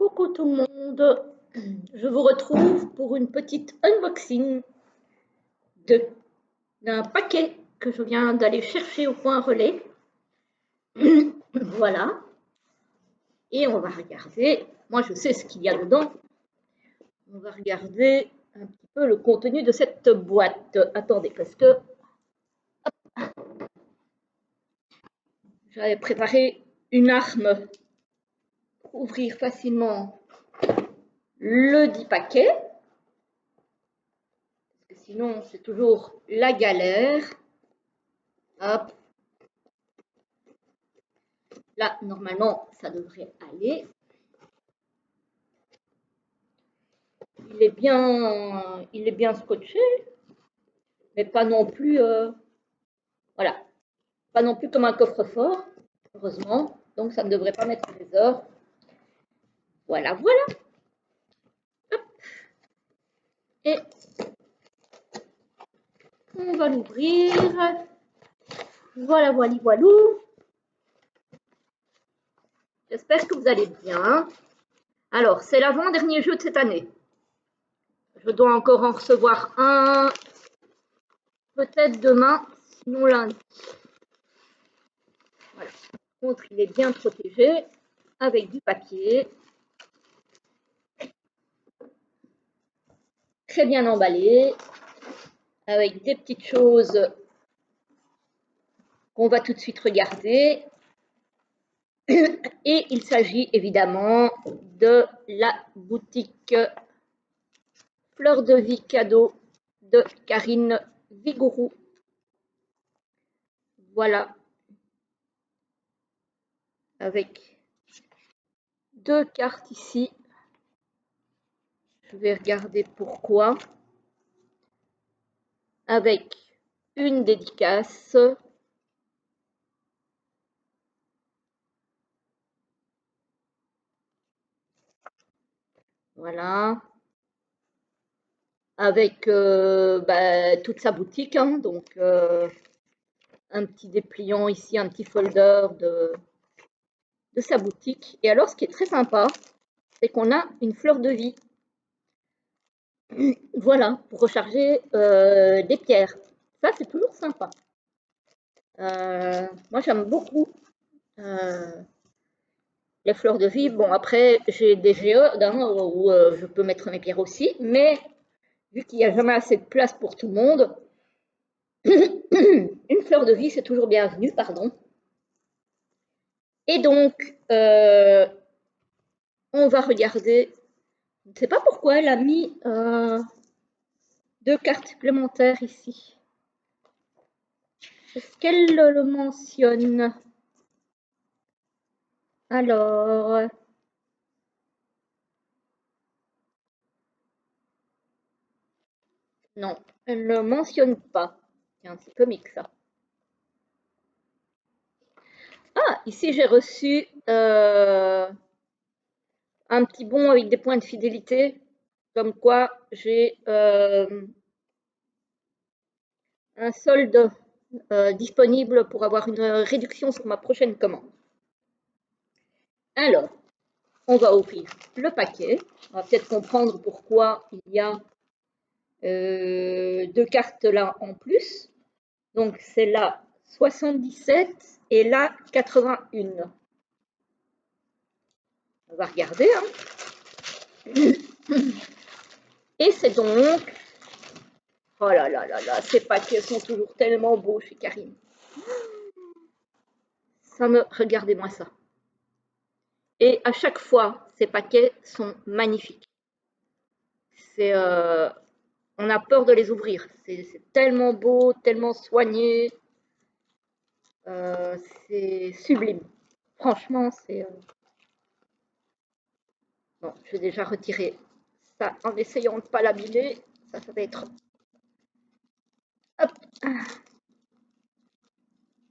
Coucou tout le monde, je vous retrouve pour une petite unboxing d'un paquet que je viens d'aller chercher au point relais. Voilà, et on va regarder, moi je sais ce qu'il y a dedans, on va regarder un petit peu le contenu de cette boîte. Attendez, parce que j'avais préparé une arme pour ouvrir facilement le 10 paquets, parce que sinon c'est toujours la galère. Hop. Là, normalement, ça devrait aller. Il est bien scotché, mais pas non plus, voilà, pas non plus comme un coffre-fort, heureusement. Donc, ça ne devrait pas mettre des heures. Voilà, voilà. Hop. Et on va l'ouvrir. Voilà, voilà, voilà. J'espère que vous allez bien. Alors, c'est l'avant-dernier jeu de cette année. Je dois encore en recevoir un, peut-être demain, sinon lundi. Voilà. Par contre, il est bien protégé avec du papier. Très bien emballé, avec des petites choses qu'on va tout de suite regarder. Et il s'agit évidemment de la boutique Fleur de Vie cadeau de Karine Vigourou. Voilà, avec deux cartes ici. Je vais regarder pourquoi. Avec une dédicace. Voilà. Avec toute sa boutique, hein, donc un petit dépliant ici, un petit folder de sa boutique. Et alors, ce qui est très sympa, c'est qu'on a une fleur de vie. Voilà, pour recharger des pierres. Ça, c'est toujours sympa. Moi, j'aime beaucoup les fleurs de vie. Bon, après, j'ai des géodes où je peux mettre mes pierres aussi, mais vu qu'il n'y a jamais assez de place pour tout le monde, une fleur de vie, c'est toujours bienvenu, pardon. Et donc, on va regarder. Je ne sais pas pourquoi elle a mis deux cartes supplémentaires ici. Est-ce qu'elle le mentionne? Alors, non, elle ne le mentionne pas. C'est un petit comique ça. Ah, ici j'ai reçu un petit bon avec des points de fidélité, comme quoi j'ai un solde disponible pour avoir une réduction sur ma prochaine commande. Alors, on va ouvrir le paquet. On va peut-être comprendre pourquoi il y a deux cartes là en plus. Donc, c'est la 77 et la 81. On va regarder. Hein. Et c'est donc... Oh là là là là, ces paquets sont toujours tellement beaux chez Karine. Regardez-moi ça. Et à chaque fois, ces paquets sont magnifiques. On a peur de les ouvrir. C'est tellement beau, tellement soigné. C'est sublime. Franchement, c'est... Bon, je vais déjà retirer ça en essayant de ne pas l'abîmer. Ça va être... Hop.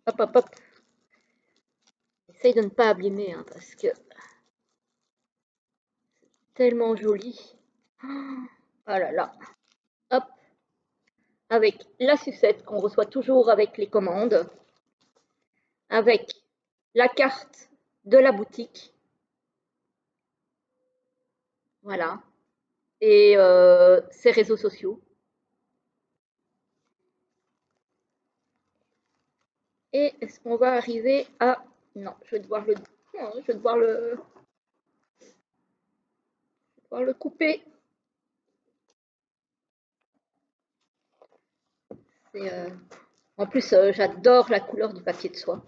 Hop, hop, hop. Essaye de ne pas abîmer, hein, parce que... Tellement joli. Oh là là. Hop. Avec la sucette qu'on reçoit toujours avec les commandes. Avec la carte de la boutique. Voilà. Et ses réseaux sociaux. Et est-ce qu'on va arriver à... Non, je vais devoir le... Non, je vais devoir le couper. En plus, j'adore la couleur du papier de soie.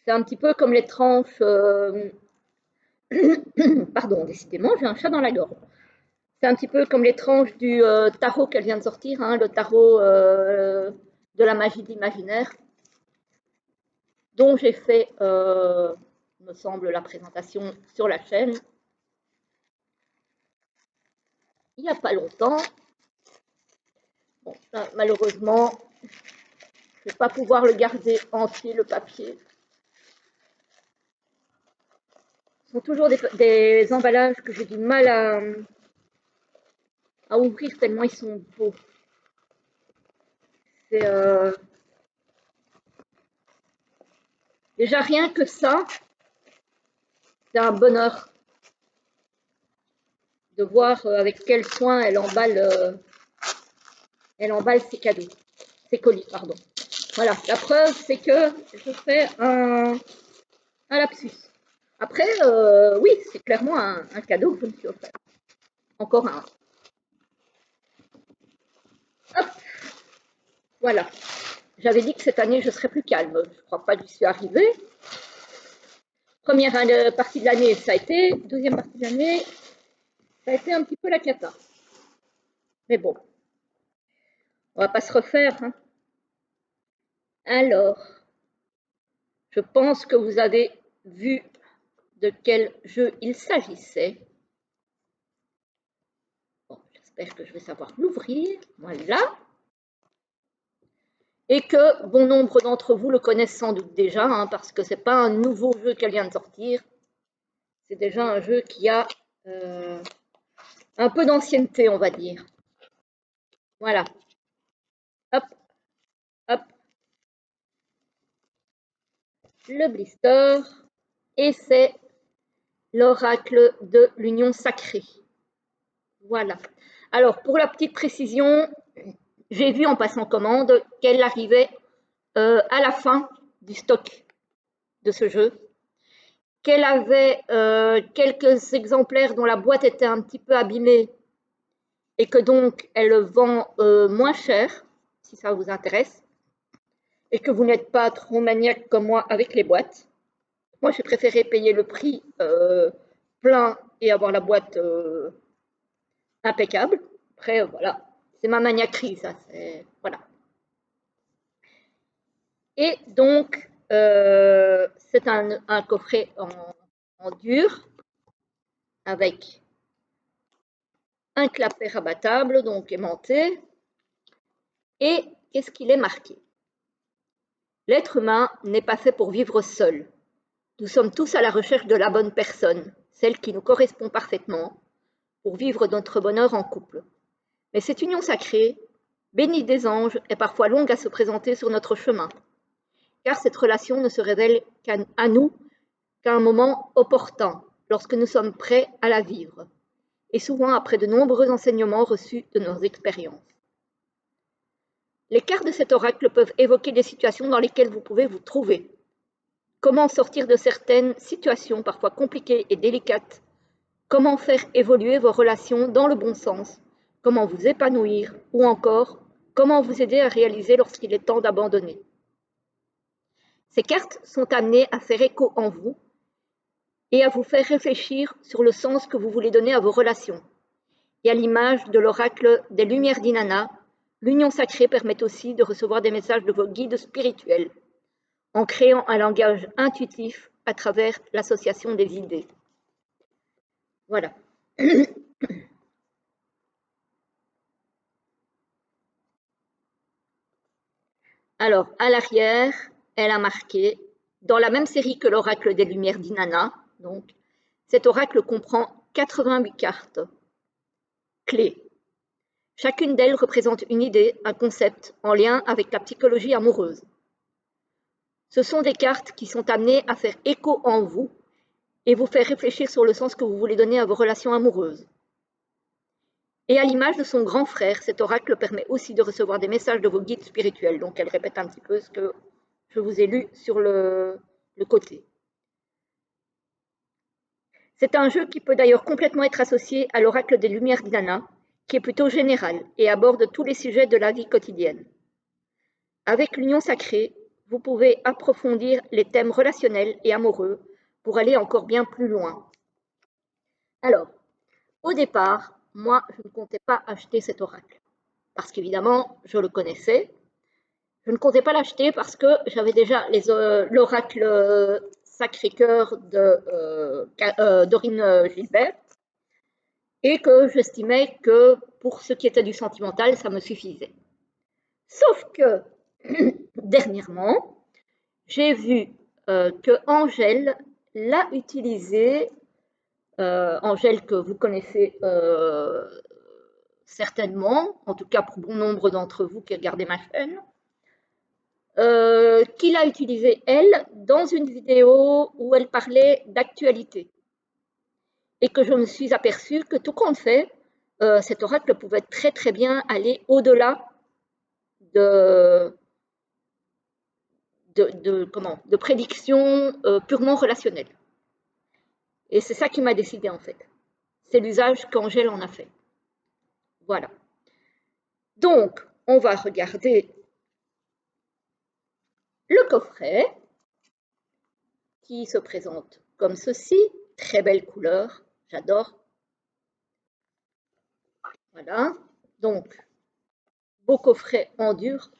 C'est un petit peu comme les tranches... Pardon, décidément, j'ai un chat dans la gorge. C'est un petit peu comme les tranches du tarot qu'elle vient de sortir, hein, le tarot de la magie de l'imaginaire, dont j'ai fait, me semble, la présentation sur la chaîne il n'y a pas longtemps. Bon, ça, malheureusement, je ne vais pas pouvoir le garder entier, le papier. Ce sont toujours des emballages que j'ai du mal à ouvrir tellement ils sont beaux. C'est déjà rien que ça, c'est un bonheur de voir avec quel soin elle emballe ses cadeaux, ses colis, pardon. Voilà, la preuve, c'est que je fais un lapsus. Après, oui, c'est clairement un cadeau que je me suis offert. Encore un. Hop, voilà. J'avais dit que cette année, je serais plus calme. Je ne crois pas que j'y suis arrivée. Première partie de l'année, ça a été. Deuxième partie de l'année, ça a été un petit peu la cata. Mais bon, on va pas se refaire. Hein. Alors, je pense que vous avez vu de quel jeu il s'agissait. Bon, j'espère que je vais savoir l'ouvrir. Voilà. Et que bon nombre d'entre vous le connaissent sans doute déjà, hein, parce que ce n'est pas un nouveau jeu qu'elle vient de sortir. C'est déjà un jeu qui a un peu d'ancienneté, on va dire. Voilà. Hop, hop. Le blister. Et c'est l'oracle de l'union sacrée. Voilà. Alors, pour la petite précision, j'ai vu en passant commande qu'elle arrivait à la fin du stock de ce jeu, qu'elle avait quelques exemplaires dont la boîte était un petit peu abîmée et que donc elle le vend moins cher, si ça vous intéresse, et que vous n'êtes pas trop maniaque comme moi avec les boîtes. Moi, j'ai préféré payer le prix plein et avoir la boîte impeccable. Après, voilà, c'est ma maniaquerie, ça. Voilà. Et donc, c'est un coffret en dur avec un clapet rabattable, donc aimanté. Et qu'est-ce qu'il est marqué? L'être humain n'est pas fait pour vivre seul. Nous sommes tous à la recherche de la bonne personne, celle qui nous correspond parfaitement, pour vivre notre bonheur en couple. Mais cette union sacrée, bénie des anges, est parfois longue à se présenter sur notre chemin, car cette relation ne se révèle à nous qu'à un moment opportun, lorsque nous sommes prêts à la vivre, et souvent après de nombreux enseignements reçus de nos expériences. Les cartes de cet oracle peuvent évoquer des situations dans lesquelles vous pouvez vous trouver. Comment sortir de certaines situations parfois compliquées et délicates? Comment faire évoluer vos relations dans le bon sens? Comment vous épanouir? Ou encore, comment vous aider à réaliser lorsqu'il est temps d'abandonner? Ces cartes sont amenées à faire écho en vous et à vous faire réfléchir sur le sens que vous voulez donner à vos relations. Et à l'image de l'oracle des Lumières d'Inanna, l'union sacrée permet aussi de recevoir des messages de vos guides spirituels, en créant un langage intuitif à travers l'association des idées. Voilà. Alors, à l'arrière, elle a marqué, dans la même série que l'oracle des Lumières d'Inanna, donc, cet oracle comprend 88 cartes clés. Chacune d'elles représente une idée, un concept en lien avec la psychologie amoureuse. Ce sont des cartes qui sont amenées à faire écho en vous et vous faire réfléchir sur le sens que vous voulez donner à vos relations amoureuses. Et à l'image de son grand frère, cet oracle permet aussi de recevoir des messages de vos guides spirituels. Donc elle répète un petit peu ce que je vous ai lu sur le côté. C'est un jeu qui peut d'ailleurs complètement être associé à l'oracle des Lumières d'Inanna, qui est plutôt général et aborde tous les sujets de la vie quotidienne. Avec l'union sacrée, vous pouvez approfondir les thèmes relationnels et amoureux pour aller encore bien plus loin. Alors, au départ, moi, je ne comptais pas acheter cet oracle, parce qu'évidemment, je le connaissais. Je ne comptais pas l'acheter parce que j'avais déjà l'oracle Sacré-Cœur de Dorine Gilbert, et que j'estimais que pour ce qui était du sentimental, ça me suffisait. Sauf que, dernièrement, j'ai vu que Angèle l'a utilisé, Angèle que vous connaissez certainement, en tout cas pour bon nombre d'entre vous qui regardez ma chaîne, qu'il a utilisé, elle, dans une vidéo où elle parlait d'actualité. Et que je me suis aperçue que tout compte fait, cet oracle pouvait très très bien aller au-delà de prédictions purement relationnelles. Et c'est ça qui m'a décidé en fait. C'est l'usage qu'Angèle en a fait. Voilà. Donc, on va regarder le coffret qui se présente comme ceci. Très belle couleur, j'adore. Voilà. Donc, beau coffret en dur.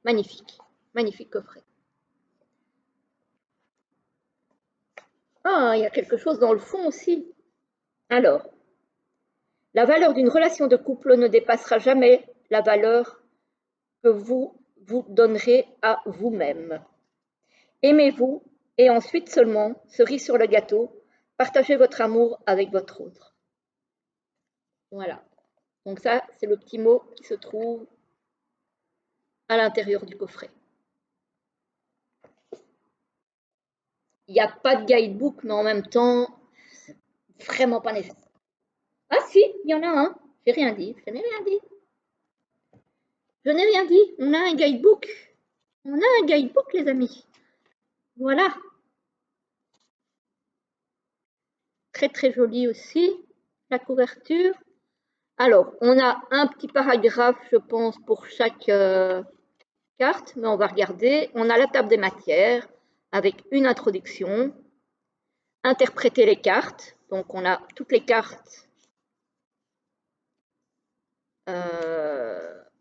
Magnifique. Magnifique coffret. Ah, il y a quelque chose dans le fond aussi. Alors, la valeur d'une relation de couple ne dépassera jamais la valeur que vous vous donnerez à vous-même. Aimez-vous et ensuite seulement, cerise sur le gâteau, partagez votre amour avec votre autre. Voilà. Donc ça, c'est le petit mot qui se trouve à l'intérieur du coffret. Il n'y a pas de guidebook, mais en même temps, c'est vraiment pas nécessaire. Ah si, il y en a un. J'ai rien dit. Je n'ai rien dit. Je n'ai rien dit. On a un guidebook. On a un guidebook, les amis. Voilà. Très très joli aussi, la couverture. Alors, on a un petit paragraphe, je pense, pour chaque carte, mais on va regarder. On a la table des matières avec une introduction. Interpréter les cartes. Donc, on a toutes les cartes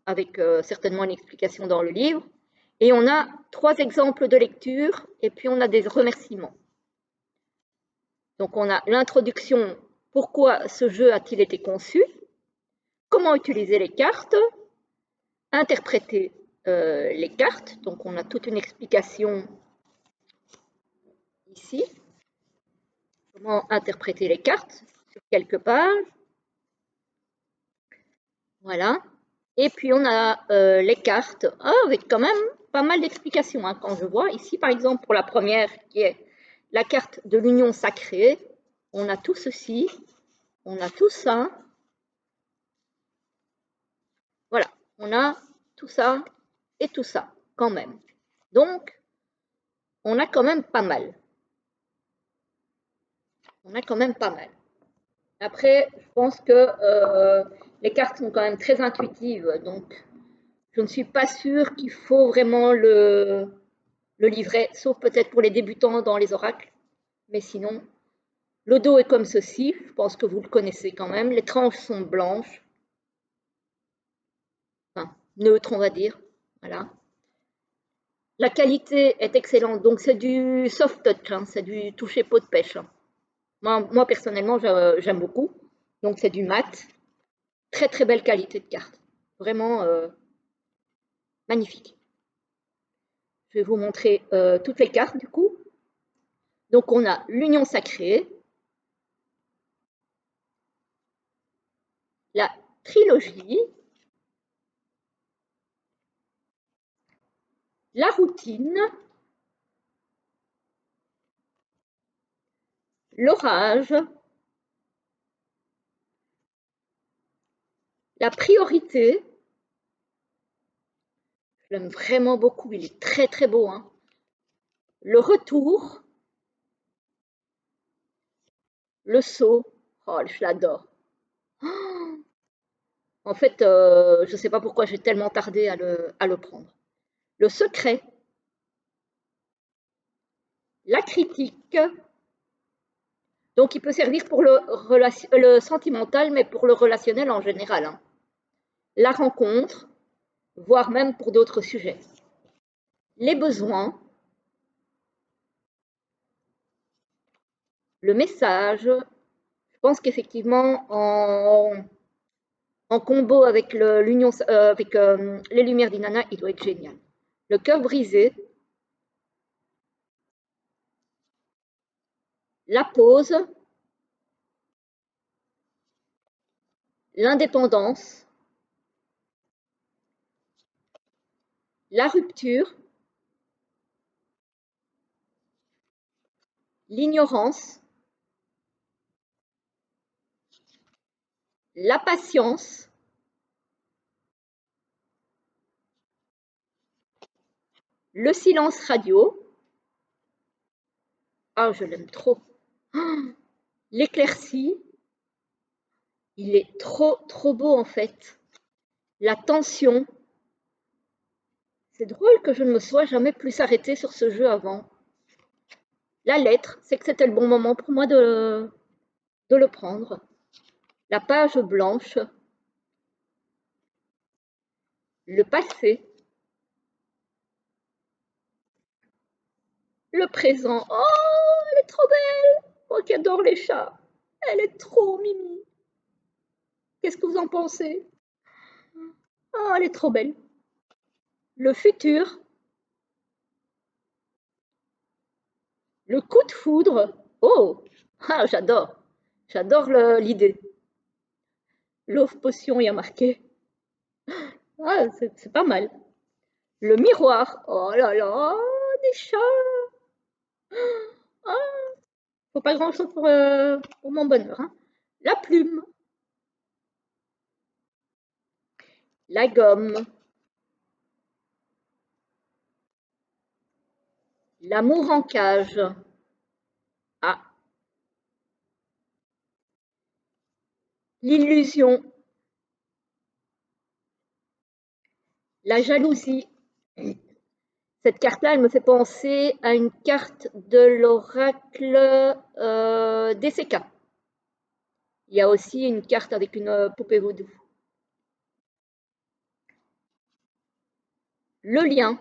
avec certainement une explication dans le livre. Et on a 3 exemples de lecture et puis on a des remerciements. Donc, on a l'introduction. Pourquoi ce jeu a-t-il été conçu? Comment utiliser les cartes? Interpréter les cartes. Donc, on a toute une explication ici. Comment interpréter les cartes sur quelques pages. Voilà. Et puis, on a les cartes avec quand même pas mal d'explications. Hein, quand je vois ici, par exemple, pour la première, qui est la carte de l'union sacrée, on a tout ceci, on a tout ça. Voilà, on a tout ça et tout ça, quand même. Donc, on a quand même pas mal. On a quand même pas mal. Après, je pense que les cartes sont quand même très intuitives, donc je ne suis pas sûre qu'il faut vraiment le livret, sauf peut-être pour les débutants dans les oracles. Mais sinon, le dos est comme ceci, je pense que vous le connaissez quand même. Les tranches sont blanches, enfin, neutres on va dire, voilà. La qualité est excellente, donc c'est du soft touch, hein, c'est du toucher peau de pêche. Hein. Moi personnellement, j'aime beaucoup. Donc c'est du mat. Très très belle qualité de carte. Vraiment magnifique. Je vais vous montrer toutes les cartes du coup. Donc on a l'union sacrée, la trilogie, la routine, l'orage, la priorité. Je l'aime vraiment beaucoup, il est très très beau, hein. Le retour, le saut, oh, je l'adore. En fait, je ne sais pas pourquoi j'ai tellement tardé à le prendre. Le secret, la critique, donc il peut servir pour le sentimental, mais pour le relationnel en général, hein. La rencontre, voire même pour d'autres sujets. Les besoins, le message, je pense qu'effectivement, en combo avec, avec les lumières d'Inanna, il doit être génial. Le cœur brisé, la pause, l'indépendance, la rupture, l'ignorance, la patience, le silence radio. Ah, je l'aime trop. L'éclaircie, il est trop, trop beau en fait. La tension. C'est drôle que je ne me sois jamais plus arrêtée sur ce jeu avant. La lettre, c'est que c'était le bon moment pour moi de le prendre. La page blanche, le passé, le présent. Oh, elle est trop belle! Moi qui adore les chats. Elle est trop mimi. Qu'est-ce que vous en pensez? Oh, elle est trop belle. Le futur, le coup de foudre. Oh, ah, j'adore. J'adore l'idée. Love potion, il y a marqué. Ah, c'est pas mal. Le miroir. Oh là là, des chats. Ah, faut pas grand-chose pour mon bonheur, hein. La plume, la gomme, l'amour en cage. Ah, l'illusion, la jalousie. Cette carte-là, elle me fait penser à une carte de l'oracle DCK. Il y a aussi une carte avec une poupée vaudou. Le lien.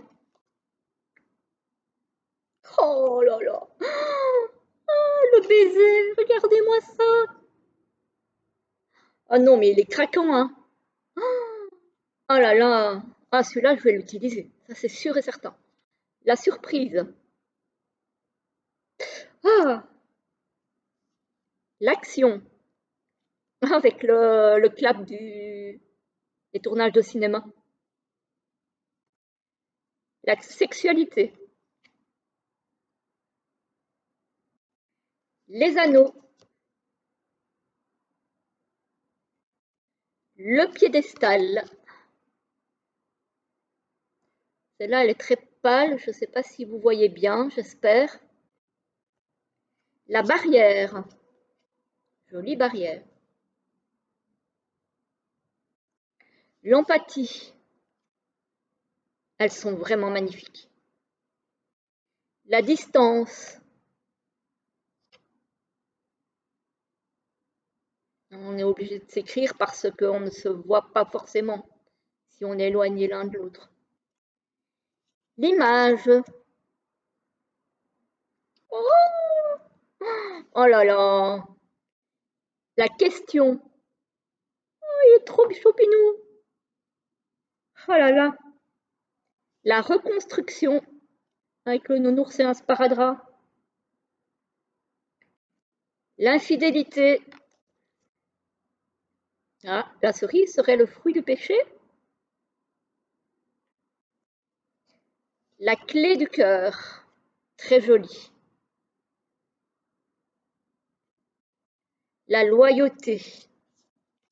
Oh là là. Oh, le baiser, regardez-moi ça. Oh non, mais il est craquant, hein. Oh là là. Ah, celui-là, je vais l'utiliser. Ça, c'est sûr et certain. La surprise. Ah, l'action. Avec le clap des tournages de cinéma. La sexualité. Les anneaux. Le piédestal. Celle-là, elle est très pâle. Je ne sais pas si vous voyez bien, j'espère. La barrière. Jolie barrière. L'empathie. Elles sont vraiment magnifiques. La distance. On est obligé de s'écrire parce qu'on ne se voit pas forcément si on est éloigné l'un de l'autre. L'image. Oh, oh là là. La question. Oh, il est trop choupinou. Oh là là. La reconstruction avec le nounours et un sparadrap. L'infidélité. Ah, la cerise serait le fruit du péché. La clé du cœur. Très jolie. La loyauté.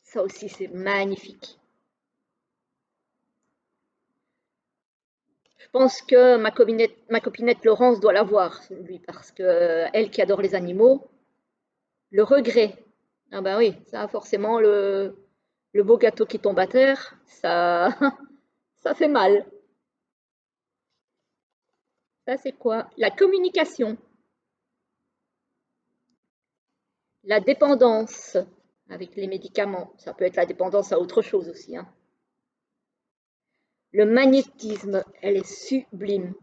Ça aussi, c'est magnifique. Je pense que ma copinette Laurence doit l'avoir, celui, parce que elle qui adore les animaux, le regret. Ah bah oui, ça forcément, le beau gâteau qui tombe à terre, ça, ça fait mal. Ça, c'est quoi? La communication, la dépendance avec les médicaments. Ça peut être la dépendance à autre chose aussi, hein. Le magnétisme, elle est sublime.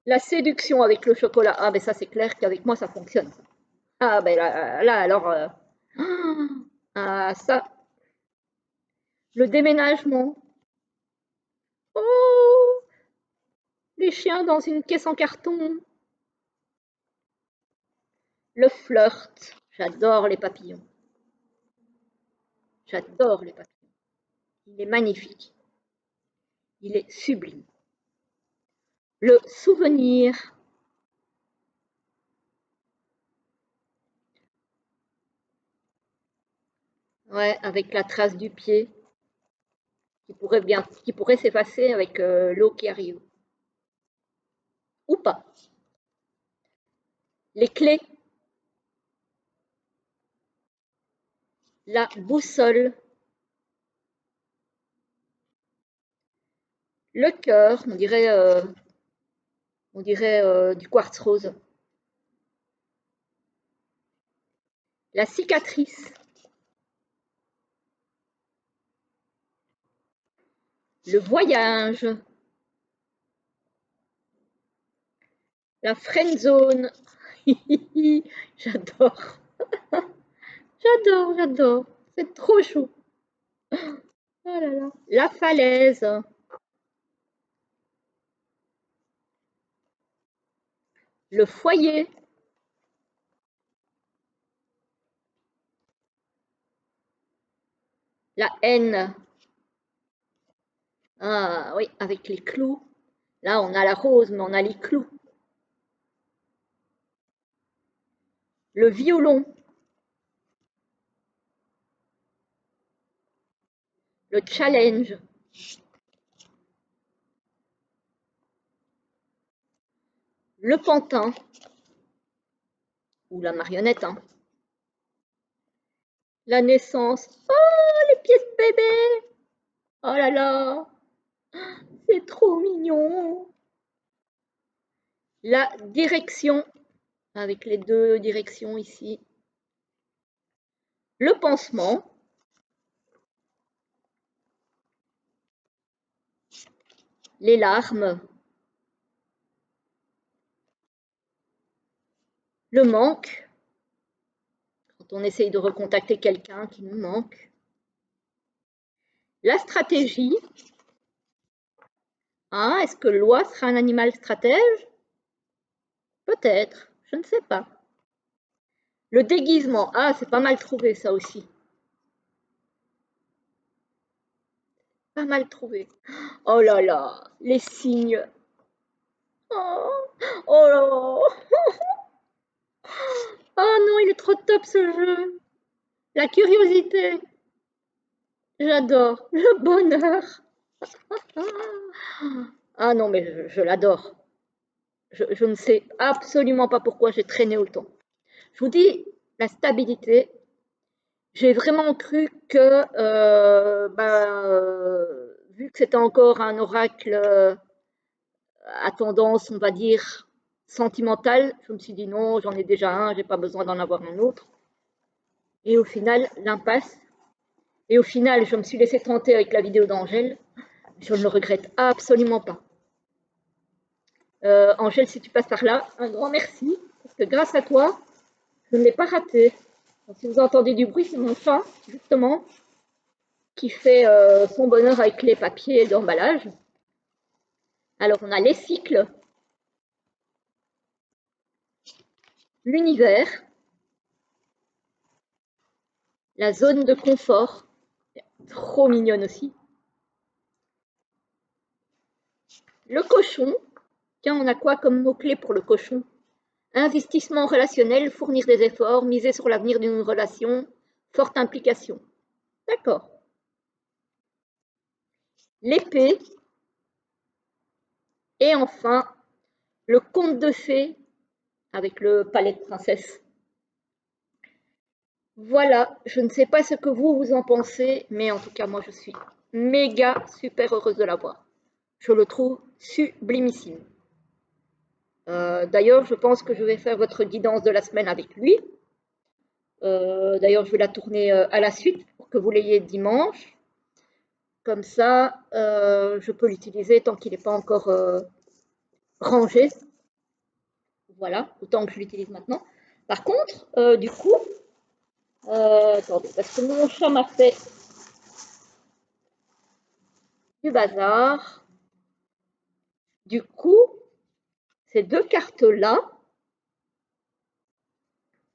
La séduction avec le chocolat. Ah, ben ça, c'est clair qu'avec moi, ça fonctionne. Ah, ben là alors, ah, ça. Le déménagement. Oh, les chiens dans une caisse en carton. Le flirt. J'adore les papillons. J'adore les papillons. Il est magnifique. Il est sublime. Le souvenir. Ouais, avec la trace du pied qui pourrait s'effacer avec l'eau qui arrive. Ou pas. Les clés. La boussole. Le cœur. On dirait du quartz rose. La cicatrice. Le voyage. La friend zone. J'adore. J'adore, j'adore. C'est trop chou. Oh là là. La falaise. Le foyer. La haine. Ah oui, avec les clous. Là, on a la rose, mais on a les clous. Le violon. Le challenge. Le pantin. Ou la marionnette, hein. La naissance. Oh, les pieds de bébé. Oh là là. C'est trop mignon. La direction. Avec les deux directions ici. Le pansement. Les larmes. Le manque. Quand on essaye de recontacter quelqu'un qui nous manque. La stratégie. Ah, est-ce que l'oie sera un animal stratège? Peut-être, je ne sais pas. Le déguisement. Ah, c'est pas mal trouvé ça aussi. Pas mal trouvé. Oh là là, les signes. Oh, oh là. Oh non, il est trop top ce jeu. La curiosité. J'adore. Le bonheur. Ah non, mais je l'adore. Je ne sais absolument pas pourquoi j'ai traîné autant. Je vous dis, la stabilité, j'ai vraiment cru que, vu que c'était encore un oracle à tendance, on va dire, sentimentale, je me suis dit non, j'en ai déjà un, j'ai pas besoin d'en avoir un autre. Et au final, l'impasse. Et au final, je me suis laissée tenter avec la vidéo d'Angèle. Je ne le regrette absolument pas. Angèle, si tu passes par là, un grand merci, parce que grâce à toi, je ne l'ai pas raté. Donc, si vous entendez du bruit, c'est mon chat, justement, qui fait son bonheur avec les papiers d'emballage. Alors, on a les cycles, l'univers, la zone de confort, trop mignonne aussi, le cochon. Tiens, on a quoi comme mot-clé pour le cochon? Investissement relationnel, fournir des efforts, miser sur l'avenir d'une relation, forte implication. D'accord. L'épée. Et enfin, le conte de fées avec le palais de princesse. Voilà, je ne sais pas ce que vous en pensez, mais en tout cas, moi, je suis méga super heureuse de l'avoir. Je le trouve sublimissime. D'ailleurs, je pense que je vais faire votre guidance de la semaine avec lui. D'ailleurs, je vais la tourner à la suite pour que vous l'ayez dimanche. Comme ça, je peux l'utiliser tant qu'il n'est pas encore rangé. Voilà, autant que je l'utilise maintenant. Par contre, du coup, attendez, parce que mon chat m'a fait du bazar. Du coup, ces deux cartes-là,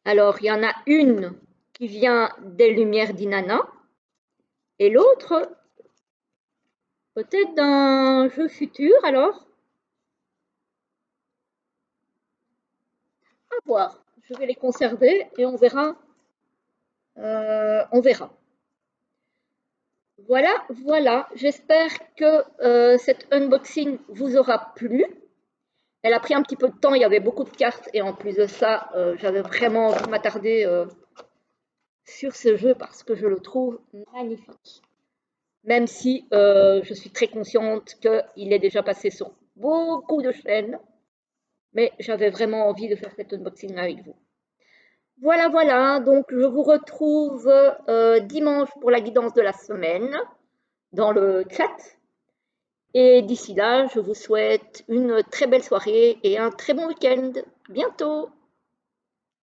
alors il y en a une qui vient des Lumières d'Inanna et l'autre peut-être d'un jeu futur alors. À voir. Je vais les conserver et on verra. On verra. Voilà, voilà. J'espère que cet unboxing vous aura plu. Elle a pris un petit peu de temps, il y avait beaucoup de cartes et en plus de ça, j'avais vraiment envie de m'attarder sur ce jeu parce que je le trouve magnifique. Même si je suis très consciente qu'il est déjà passé sur beaucoup de chaînes, mais j'avais vraiment envie de faire cet unboxing avec vous. Voilà, voilà, donc je vous retrouve dimanche pour la guidance de la semaine dans le chat. Et d'ici là, je vous souhaite une très belle soirée et un très bon week-end. À bientôt!